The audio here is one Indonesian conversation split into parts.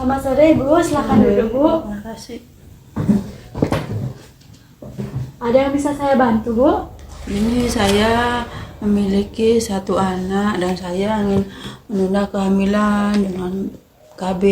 Selamat sore Ibu, silakan duduk Bu. Terima kasih. Ada yang bisa saya bantu Bu? Ini saya memiliki satu anak dan saya ingin menunda kehamilan dengan KB.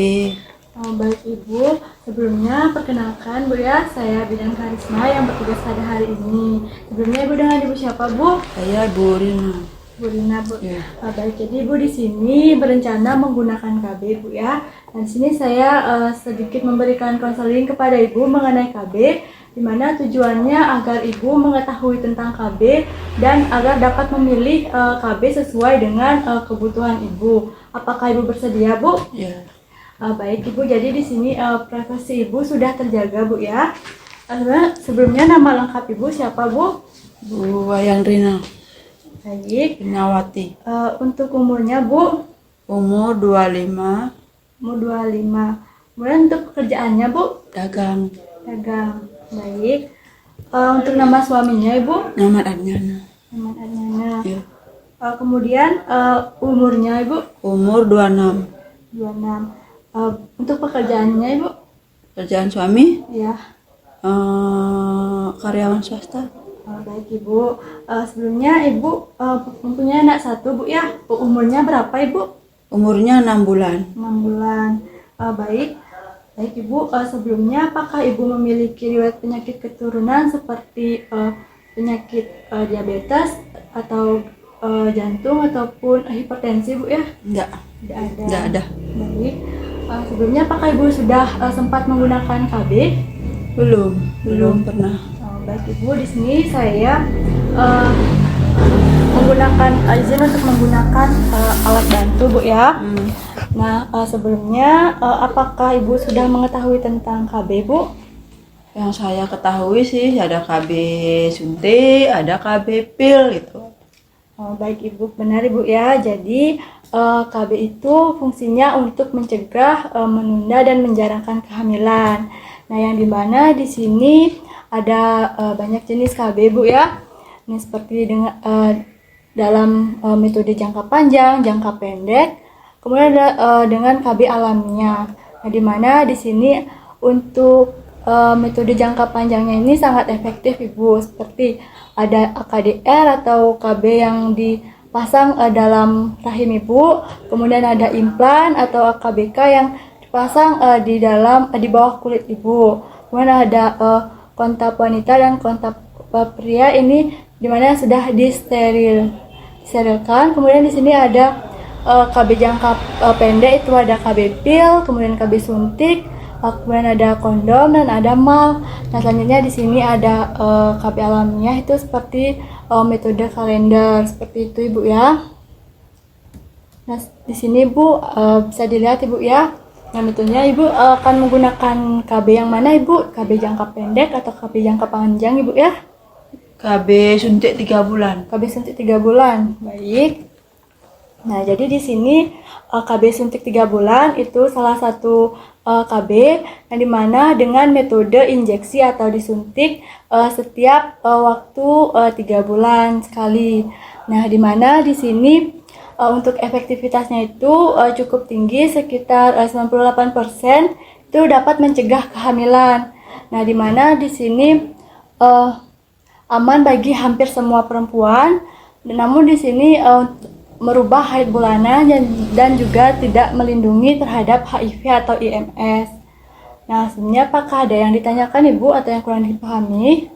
Oh, baik Ibu, sebelumnya perkenalkan Bu ya, saya Bidan Karisma yang bertugas pada hari ini. Sebelumnya Ibu dengan Ibu siapa Bu? Saya Bu Rina. Bu Rina Bu. Ya. Baik, jadi Ibu di sini berencana menggunakan KB Bu ya. Dan di sini saya sedikit memberikan konseling kepada Ibu mengenai KB, di mana tujuannya agar Ibu mengetahui tentang KB dan agar dapat memilih KB sesuai dengan kebutuhan Ibu. Apakah Ibu bersedia Bu? Ya. Baik Ibu, jadi di sini privasi Ibu sudah terjaga Bu ya. Sebelumnya nama lengkap Ibu siapa Bu? Bu Wayang Rina. Baik. Rinawati. Untuk umurnya Bu? Umur 25. Umur 25. Kemudian untuk pekerjaannya Bu? Dagang. Dagang. Baik. Untuk nama suaminya Ibu? Nama Adnyana. Muhammad Adnana. Ya. Kemudian umurnya Ibu? Umur 26. 26. Untuk pekerjaannya Ibu? Kerjaan suami Ya. karyawan swasta. Baik Ibu. Sebelumnya Ibu mempunyai anak satu Bu ya. Umurnya berapa Ibu? Umurnya 6 bulan. 6 bulan. Baik. Baik Ibu, sebelumnya apakah Ibu memiliki riwayat penyakit keturunan seperti penyakit diabetes atau jantung ataupun hipertensi Bu ya? Enggak. Tidak ada. Enggak ada. Baik. Sebelumnya apakah Ibu sudah sempat menggunakan KB? Belum pernah. Baik Ibu, di sini saya menggunakan izin untuk menggunakan alat bantu Bu ya. Nah, sebelumnya apakah Ibu sudah mengetahui tentang KB Bu? Yang saya ketahui sih ada KB suntik, ada KB pil gitu. Baik Ibu, benar Ibu ya. Jadi KB itu fungsinya untuk mencegah, menunda dan menjarangkan kehamilan. Nah, yang dimana di sini ada banyak jenis KB Bu ya. Ini seperti dengan dalam metode jangka panjang, jangka pendek. Kemudian ada dengan KB alamiah. Nah, di mana di sini untuk metode jangka panjangnya ini sangat efektif Ibu, seperti ada AKDR atau KB yang dipasang dalam rahim Ibu, kemudian ada implan atau AKBK yang dipasang di bawah kulit Ibu. Kemudian ada kontak wanita dan kontak pria ini di mana sudah disterilkan. Kemudian di sini ada KB jangka pendek, itu ada KB pil, kemudian KB suntik, kemudian ada kondom dan ada mal. Nah, selanjutnya di sini ada KB alamiah, itu seperti metode kalender seperti itu Ibu ya. Nah, di sini Bu bisa dilihat Ibu ya. Nah, metodenya Ibu akan menggunakan KB yang mana Ibu? KB jangka pendek atau KB jangka panjang Ibu ya? KB suntik 3 bulan. KB suntik 3 bulan. Baik. Nah, jadi di sini KB suntik 3 bulan itu salah satu KB yang dimana dengan metode injeksi atau disuntik setiap waktu 3 bulan sekali. Nah, dimana di sini untuk efektivitasnya itu cukup tinggi, sekitar 98% itu dapat mencegah kehamilan. Nah, dimana di sini aman bagi hampir semua perempuan, namun di sini merubah haid bulanan dan juga tidak melindungi terhadap HIV atau IMS. Nah, sebenarnya apakah ada yang ditanyakan Ibu atau yang kurang dipahami?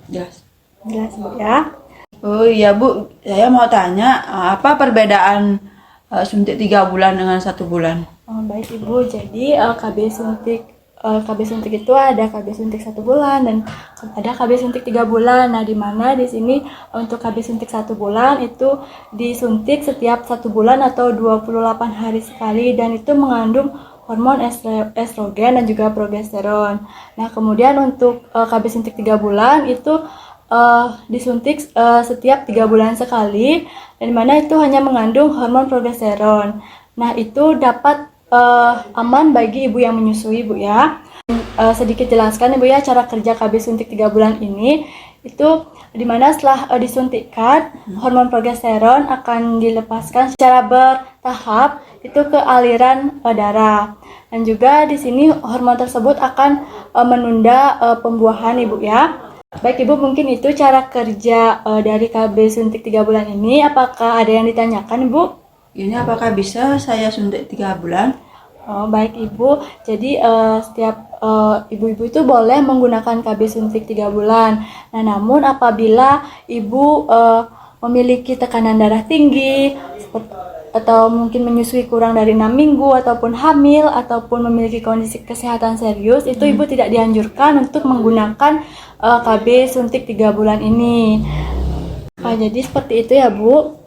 Jelas. Jelas Bu ya. Oh iya Bu, saya mau tanya apa perbedaan suntik 3 bulan dengan 1 bulan? Baik Ibu, jadi KB suntik itu ada KB suntik 1 bulan dan ada KB suntik 3 bulan. Nah, di mana di sini untuk KB suntik 1 bulan itu disuntik setiap 1 bulan atau 28 hari sekali dan itu mengandung hormon estrogen dan juga progesteron. Nah, kemudian untuk KB suntik 3 bulan itu disuntik setiap 3 bulan sekali dan di mana itu hanya mengandung hormon progesteron. Nah, itu dapat aman bagi ibu yang menyusui Bu ya. Sedikit jelaskan Ibu ya cara kerja KB suntik 3 bulan ini. itu dimana setelah disuntikkan hormon progesteron akan dilepaskan secara bertahap itu ke aliran darah, dan juga di sini hormon tersebut akan menunda pembuahan ibu ya. Baik ibu, mungkin itu cara kerja dari KB suntik 3 bulan ini. Apakah ada yang ditanyakan ibu? Ini apakah bisa saya suntik 3 bulan? Oh, baik ibu, jadi setiap ibu-ibu itu boleh menggunakan KB suntik 3 bulan. Nah, namun apabila ibu memiliki tekanan darah tinggi atau mungkin menyusui kurang dari 6 minggu ataupun hamil ataupun memiliki kondisi kesehatan serius, itu ibu tidak dianjurkan untuk menggunakan KB suntik 3 bulan ini. Nah, jadi seperti itu ya Bu.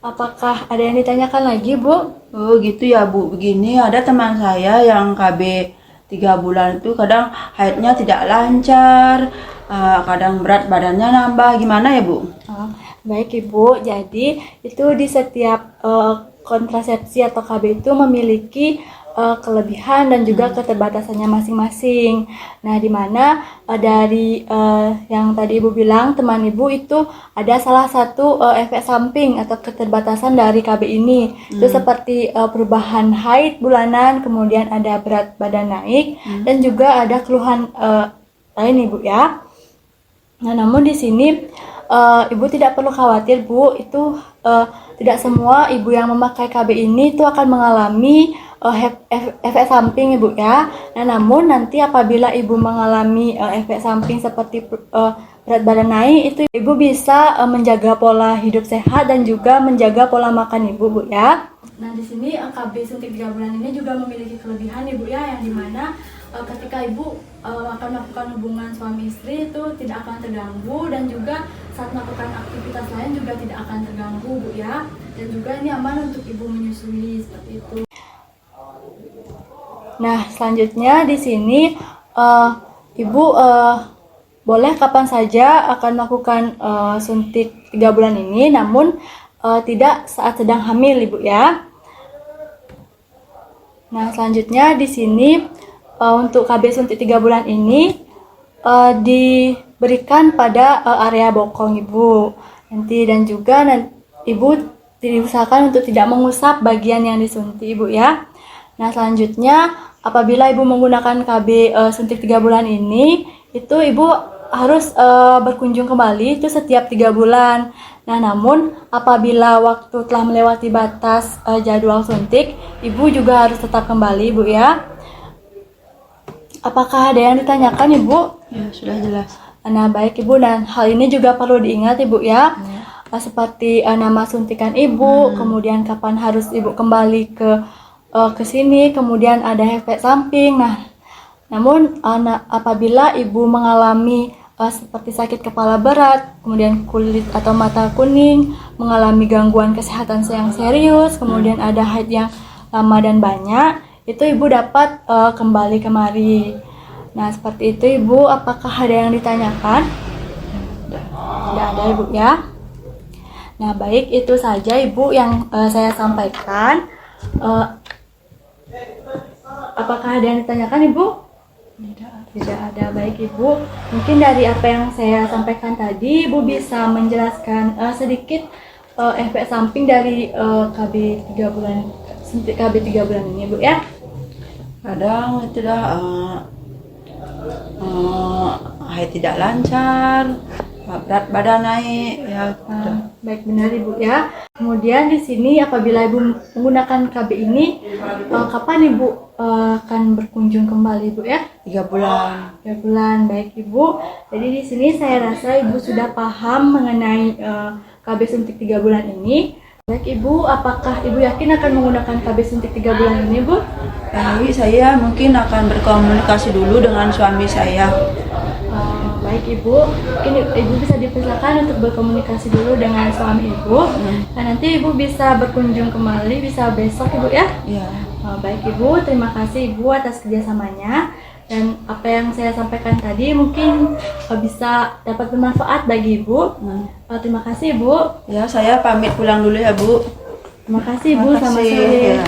Apakah ada yang ditanyakan lagi Bu? Oh gitu ya Bu, begini ada teman saya yang KB 3 bulan itu kadang haidnya tidak lancar, kadang berat badannya nambah, gimana ya Bu? Oh, baik Ibu, jadi itu di setiap kontrasepsi atau KB itu memiliki kelebihan dan juga keterbatasannya masing-masing. Nah, di mana dari yang tadi Ibu bilang, teman Ibu itu ada salah satu efek samping atau keterbatasan dari KB ini. Itu seperti perubahan haid bulanan, kemudian ada berat badan naik, dan juga ada keluhan lain Ibu ya. Nah, namun di sini Ibu tidak perlu khawatir Bu, itu tidak semua ibu yang memakai KB ini itu akan mengalami efek samping Ibu ya. Nah, namun nanti apabila Ibu mengalami efek samping seperti berat badan naik, itu Ibu bisa menjaga pola hidup sehat dan juga menjaga pola makan Ibu Bu ya. Nah, di sini KB suntik 3 bulan ini juga memiliki kelebihan Ibu ya, yang dimana ketika Ibu akan melakukan hubungan suami istri itu tidak akan terganggu, dan juga saat melakukan aktivitas lain juga tidak akan terganggu Bu ya. Dan juga ini aman untuk Ibu menyusui seperti itu. Nah, selanjutnya di sini Ibu boleh kapan saja akan melakukan suntik 3 bulan ini, namun tidak saat sedang hamil Ibu ya. Nah, selanjutnya di sini untuk KB suntik 3 bulan ini diberikan pada area bokong Ibu nanti, dan juga Ibu diusahakan untuk tidak mengusap bagian yang disuntik Ibu ya. Nah, selanjutnya apabila Ibu menggunakan KB suntik 3 bulan ini, itu Ibu harus berkunjung kembali itu setiap 3 bulan. Nah, namun apabila waktu telah melewati batas jadwal suntik, Ibu juga harus tetap kembali Ibu ya. Apakah ada yang ditanyakan Ibu? Ya, sudah jelas. Nah, baik Ibu, dan hal ini juga perlu diingat Ibu ya. Seperti nama suntikan Ibu, kemudian kapan harus Ibu kembali ke sini, kemudian ada efek samping. Nah, namun apabila Ibu mengalami seperti sakit kepala berat, kemudian kulit atau mata kuning, mengalami gangguan kesehatan yang serius, kemudian ada haid yang lama dan banyak, itu Ibu dapat kembali kemari. Nah, seperti itu Ibu. Apakah ada yang ditanyakan? Tidak ada Ibu ya. Nah, baik, itu saja Ibu yang saya sampaikan. Apakah ada yang ditanyakan Ibu? Tidak ada. Baik Ibu, mungkin dari apa yang saya sampaikan tadi, Ibu bisa menjelaskan sedikit efek samping dari KB 3 bulan suntik KB 3 bulan ini Bu ya. Kadang itu dah haid tidak lancar, berat badan naik ya. Baik, benar Ibu ya. Kemudian di sini apabila Ibu menggunakan KB ini, kapan Ibu akan berkunjung kembali Ibu ya? 3 bulan. 3 bulan. Baik Ibu. Jadi di sini saya rasa Ibu sudah paham mengenai KB suntik 3 bulan ini. Baik Ibu, apakah Ibu yakin akan menggunakan KB suntik 3 bulan ini Bu? Jadi saya mungkin akan berkomunikasi dulu dengan suami saya. Baik Ibu, mungkin Ibu bisa dipersilakan untuk berkomunikasi dulu dengan suami Ibu. Nah, nanti Ibu bisa berkunjung kembali, bisa besok Ibu ya. Iya. Baik Ibu, terima kasih Ibu atas kerjasamanya. Dan apa yang saya sampaikan tadi mungkin bisa dapat bermanfaat bagi Ibu. Terima kasih Ibu. Ya, saya pamit pulang dulu ya Bu. Terima kasih Ibu, selamat sore. Ya.